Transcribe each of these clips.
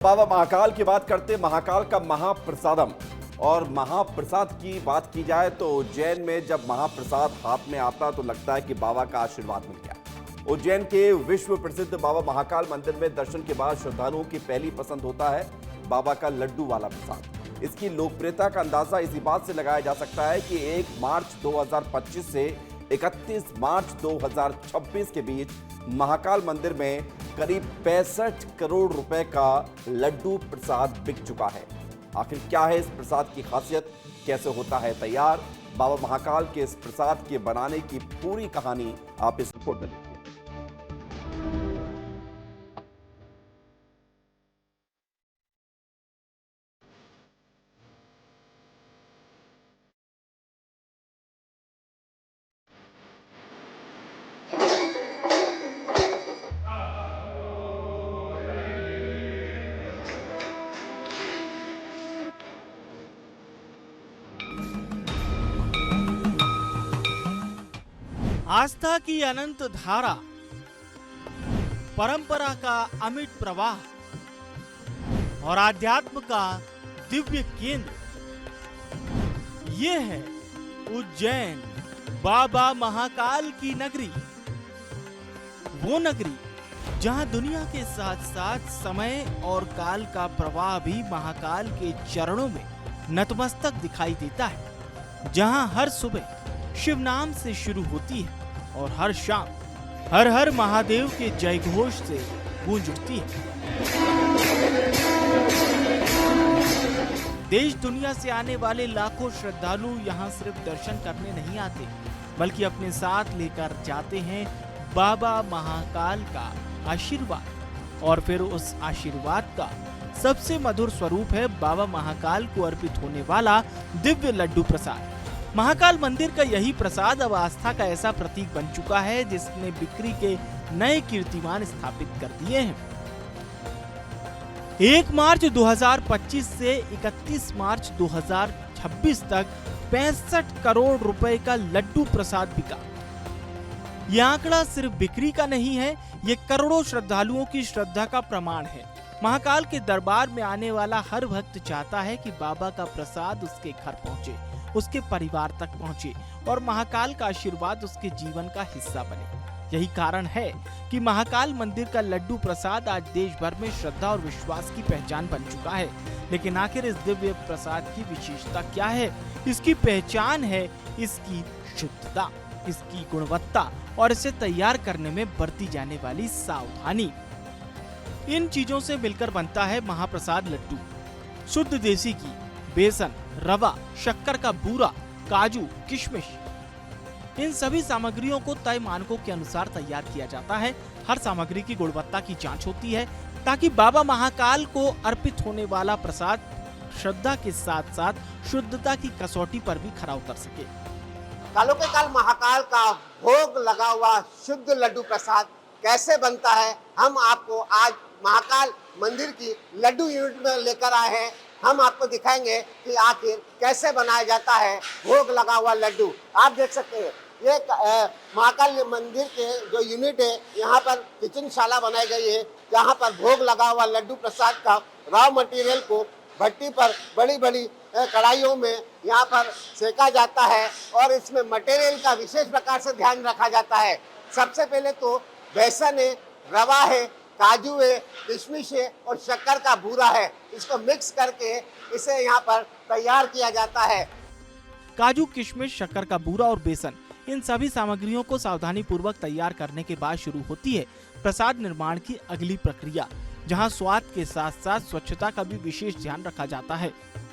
बाबा महाकाल की बात करते महाकाल का महाप्रसादम और महाप्रसाद की बात की जाए तो उज्जैन में जब महाप्रसाद हाथ में आता तो लगता है कि बाबा का आशीर्वाद मिल गया। उज्जैन के विश्व प्रसिद्ध बाबा महाकाल मंदिर में दर्शन के बाद श्रद्धालुओं की पहली पसंद होता है बाबा का लड्डू वाला प्रसाद। इसकी लोकप्रियता का अंदाजा इसी बात से लगाया जा सकता है कि 1 मार्च 2025 से 31 मार्च 2026 के बीच महाकाल मंदिर में करीब 65 करोड़ रुपए का लड्डू प्रसाद बिक चुका है। आखिर क्या है इस प्रसाद की खासियत, कैसे होता है तैयार, बाबा महाकाल के इस प्रसाद के बनाने की पूरी कहानी आप इस रिपोर्ट में देखिए। आस्था की अनंत धारा, परंपरा का अमिट प्रवाह और आध्यात्म का दिव्य केंद्र, ये है उज्जैन बाबा महाकाल की नगरी। वो नगरी जहां दुनिया के साथ साथ समय और काल का प्रवाह भी महाकाल के चरणों में नतमस्तक दिखाई देता है। जहां हर सुबह शिव नाम से शुरू होती है और हर शाम हर हर महादेव के जयघोष से गूंज उठती है। देश दुनिया से आने वाले लाखों श्रद्धालु यहाँ सिर्फ दर्शन करने नहीं आते, बल्कि अपने साथ लेकर जाते हैं बाबा महाकाल का आशीर्वाद। और फिर उस आशीर्वाद का सबसे मधुर स्वरूप है बाबा महाकाल को अर्पित होने वाला दिव्य लड्डू प्रसाद। महाकाल मंदिर का यही प्रसाद अब आस्था का ऐसा प्रतीक बन चुका है जिसने बिक्री के नए कीर्तिमान स्थापित कर दिए हैं। 1 मार्च 2025 से 31 मार्च 2026 तक 65 करोड़ रुपए का लड्डू प्रसाद बिका। यह आंकड़ा सिर्फ बिक्री का नहीं है, ये करोड़ों श्रद्धालुओं की श्रद्धा का प्रमाण है। महाकाल के दरबार में आने वाला हर भक्त चाहता है कि बाबा का प्रसाद उसके घर पहुंचे, उसके परिवार तक पहुंचे और महाकाल का आशीर्वाद उसके जीवन का हिस्सा बने। यही कारण है कि महाकाल मंदिर का लड्डू प्रसाद आज देश भर में श्रद्धा और विश्वास की पहचान बन चुका है। लेकिन आखिर इस दिव्य प्रसाद की विशेषता क्या है? इसकी पहचान है इसकी शुद्धता, इसकी गुणवत्ता और इसे तैयार करने में बरती जाने वाली सावधानी। इन चीजों से मिलकर बनता है महाप्रसाद लड्डू। शुद्ध देसी घी, बेसन, रवा, शक्कर का बूरा, काजू, किशमिश, इन सभी सामग्रियों को तय मानकों के अनुसार तैयार किया जाता है। हर सामग्री की गुणवत्ता की जांच होती है ताकि बाबा महाकाल को अर्पित होने वाला प्रसाद श्रद्धा के साथ साथ शुद्धता की कसौटी पर भी खरा उतर सके। कालों के काल महाकाल का भोग लगा हुआ शुद्ध लड्डू प्रसाद कैसे बनता है, हम आपको आज महाकाल मंदिर की लड्डू यूनिट में लेकर आए हैं। हम आपको दिखाएंगे कि आखिर कैसे बनाया जाता है भोग लगा हुआ लड्डू। आप देख सकते हैं ये महाकाल मंदिर के जो यूनिट है, यहाँ पर किचनशाला बनाई गई है जहाँ पर भोग लगा हुआ लड्डू प्रसाद का रॉ मटेरियल को भट्टी पर बड़ी बड़ी कढ़ाइयों में यहाँ पर सेका जाता है और इसमें मटेरियल का विशेष प्रकार से ध्यान रखा जाता है। सबसे पहले तो बेसन है, रवा है, काजू है, किशमिश है और शक्कर का बूरा है। इसको मिक्स करके इसे यहाँ पर तैयार किया जाता है। काजू, किशमिश, शक्कर का बूरा और बेसन, इन सभी सामग्रियों को सावधानी पूर्वक तैयार करने के बाद शुरू होती है प्रसाद निर्माण की अगली प्रक्रिया, जहां स्वाद के साथ साथ स्वच्छता का भी विशेष ध्यान रखा जाता है।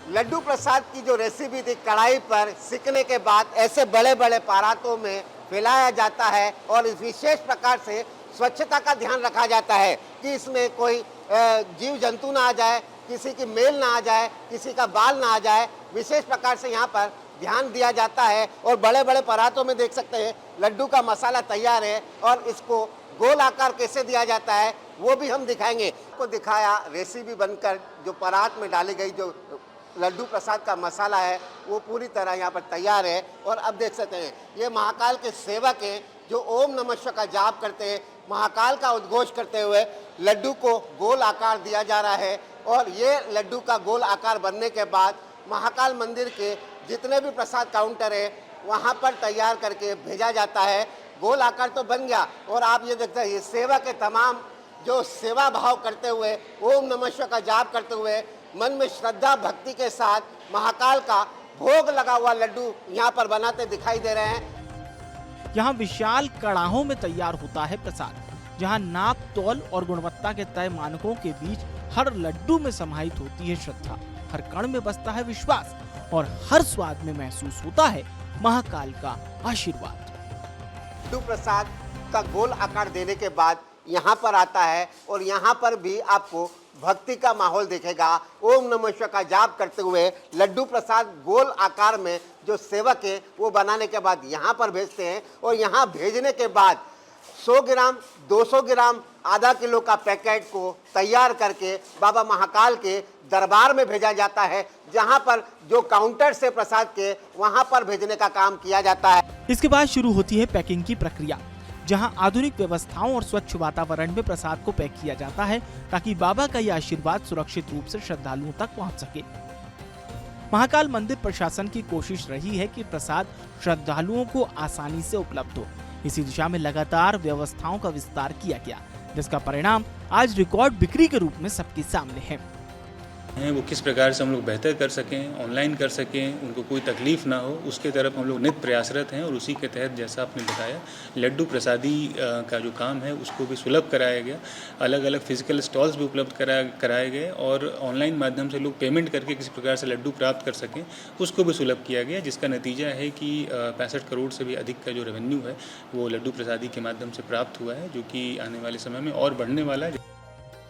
लड्डू प्रसाद की जो रेसिपी थी, कढ़ाई पर सिकने के बाद ऐसे बड़े बड़े परातों में फैलाया जाता है और इस विशेष प्रकार से स्वच्छता का ध्यान रखा जाता है कि इसमें कोई जीव जंतु ना आ जाए, किसी की मेल ना आ जाए, किसी का बाल ना आ जाए। विशेष प्रकार से यहाँ पर ध्यान दिया जाता है और बड़े बड़े परातों में देख सकते हैं लड्डू का मसाला तैयार है और इसको गोल आकार कैसे दिया जाता है वो भी हम दिखाएंगे। आपको दिखाया रेसिपी बनकर जो परात में डाली गई जो लड्डू प्रसाद का मसाला है वो पूरी तरह यहाँ पर तैयार है। और अब देख सकते हैं ये महाकाल के सेवक हैं जो ओम नमः शिवाय का जाप करते हैं, महाकाल का उद्घोष करते हुए लड्डू को गोल आकार दिया जा रहा है और ये लड्डू का गोल आकार बनने के बाद महाकाल मंदिर के जितने भी प्रसाद काउंटर है वहाँ पर तैयार करके भेजा जाता है। गोल आकार तो बन गया और आप ये देखते हैं ये सेवा के तमाम जो सेवा भाव करते हुए ओम नमः शिवाय का जाप करते हुए मन में श्रद्धा भक्ति के साथ महाकाल का भोग लगा हुआ लड्डू यहाँ पर बनाते दिखाई दे रहे हैं। यहाँ विशाल कड़ाहों में तैयार होता है प्रसाद, जहाँ नाप तौल और गुणवत्ता के तय मानकों के बीच हर लड्डू में समाहित होती है श्रद्धा, हर कण में बसता है विश्वास और हर स्वाद में महसूस होता है महाकाल का आशीर्वाद। लड्डू प्रसाद का गोल आकार देने के बाद यहाँ पर आता है और यहाँ पर भी आपको भक्ति का माहौल दिखेगा। ओम नमः शिवाय का जाप करते हुए लड्डू प्रसाद गोल आकार में जो सेवक है वो बनाने के बाद यहाँ पर भेजते हैं और यहाँ भेजने के बाद 100 ग्राम 200 ग्राम आधा किलो का पैकेट को तैयार करके बाबा महाकाल के दरबार में भेजा जाता है, जहां पर जो काउंटर से प्रसाद के वहां पर भेजने का काम किया जाता है। इसके बाद शुरू होती है पैकिंग की प्रक्रिया, जहां आधुनिक व्यवस्थाओं और स्वच्छ वातावरण में प्रसाद को पैक किया जाता है ताकि बाबा का यह आशीर्वाद सुरक्षित रूप से श्रद्धालुओं तक पहुंच सके। महाकाल मंदिर प्रशासन की कोशिश रही है कि प्रसाद श्रद्धालुओं को आसानी से उपलब्ध हो। इसी दिशा में लगातार व्यवस्थाओं का विस्तार किया गया, जिसका परिणाम आज रिकॉर्ड बिक्री के रूप में सबके सामने है। वो किस प्रकार से हम लोग बेहतर कर सकें, ऑनलाइन कर सकें, उनको कोई तकलीफ ना हो, उसके तरफ हम लोग नित्य प्रयासरत हैं। और उसी के तहत जैसा आपने बताया लड्डू प्रसादी का जो काम है उसको भी सुलभ कराया गया। अलग अलग फिजिकल स्टॉल्स भी उपलब्ध कराए गए और ऑनलाइन माध्यम से लोग पेमेंट करके किसी प्रकार से लड्डू प्राप्त कर सकें उसको भी सुलभ किया गया, जिसका नतीजा है कि 65 करोड़ से भी अधिक का जो रेवेन्यू है वो लड्डू प्रसादी के माध्यम से प्राप्त हुआ है, जो कि आने वाले समय में और बढ़ने वाला है।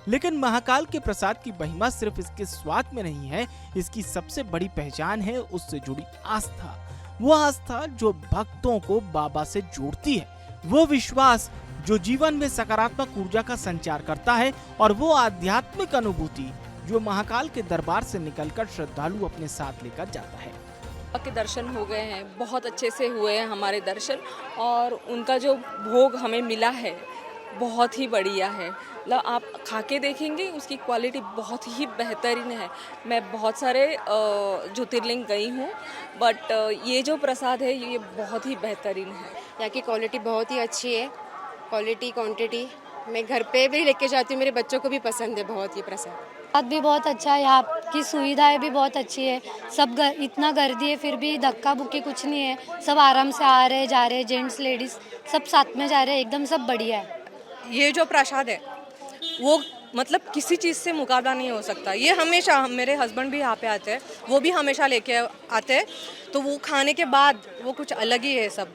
लेकिन महाकाल के प्रसाद की महिमा सिर्फ इसके स्वाद में नहीं है, इसकी सबसे बड़ी पहचान है उससे जुड़ी आस्था। वो आस्था जो भक्तों को बाबा से जोड़ती है, वो विश्वास जो जीवन में सकारात्मक ऊर्जा का संचार करता है और वो आध्यात्मिक अनुभूति जो महाकाल के दरबार से निकलकर श्रद्धालु अपने साथ लेकर जाता है। के दर्शन हो गए हैं, बहुत अच्छे से हुए हैं हमारे दर्शन और उनका जो भोग हमें मिला है बहुत ही बढ़िया है। मतलब आप खा के देखेंगे उसकी क्वालिटी बहुत ही बेहतरीन है। मैं बहुत सारे ज्योतिर्लिंग गई हूँ बट ये जो प्रसाद है ये बहुत ही बेहतरीन है। यहाँ की क्वालिटी बहुत ही अच्छी है, क्वालिटी क्वांटिटी मैं घर पे भी लेके जाती हूँ, मेरे बच्चों को भी पसंद है बहुत ये प्रसाद। भी बहुत अच्छा है, यहाँ की सुविधाएं भी बहुत अच्छी है। सब इतना गर्दी है फिर भी धक्का बुक्की कुछ नहीं है, सब आराम से आ रहे जा रहे, जेंट्स लेडीज सब साथ में जा रहे हैं, एकदम सब बढ़िया है। ये जो प्रसाद है वो मतलब किसी चीज़ से मुकाबला नहीं हो सकता। ये हमेशा मेरे हस्बैंड भी यहाँ पे आते हैं, वो भी हमेशा लेके आते हैं, तो वो खाने के बाद वो कुछ अलग ही है सब।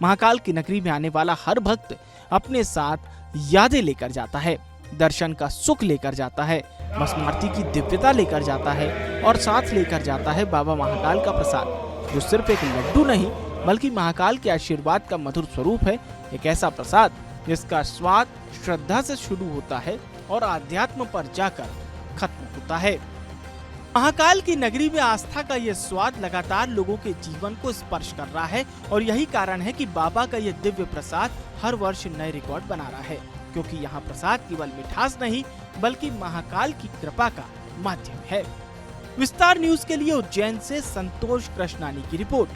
महाकाल की नगरी में आने वाला हर भक्त अपने साथ यादें लेकर जाता है, दर्शन का सुख लेकर जाता है, मस्मार्ती की दिव्यता लेकर जाता है और साथ लेकर जाता है बाबा महाकाल का प्रसाद, जो सिर्फ एक लड्डू नहीं बल्कि महाकाल के आशीर्वाद का मधुर स्वरूप है। एक ऐसा प्रसाद जिसका स्वाद श्रद्धा से शुरू होता है और आध्यात्म पर जाकर खत्म होता है। महाकाल की नगरी में आस्था का यह स्वाद लगातार लोगों के जीवन को स्पर्श कर रहा है और यही कारण है कि बाबा का यह दिव्य प्रसाद हर वर्ष नए रिकॉर्ड बना रहा है, क्योंकि यहाँ प्रसाद केवल मिठास नहीं बल्कि महाकाल की कृपा का माध्यम है। विस्तार न्यूज के लिए उज्जैन से संतोष कृष्णानी की रिपोर्ट।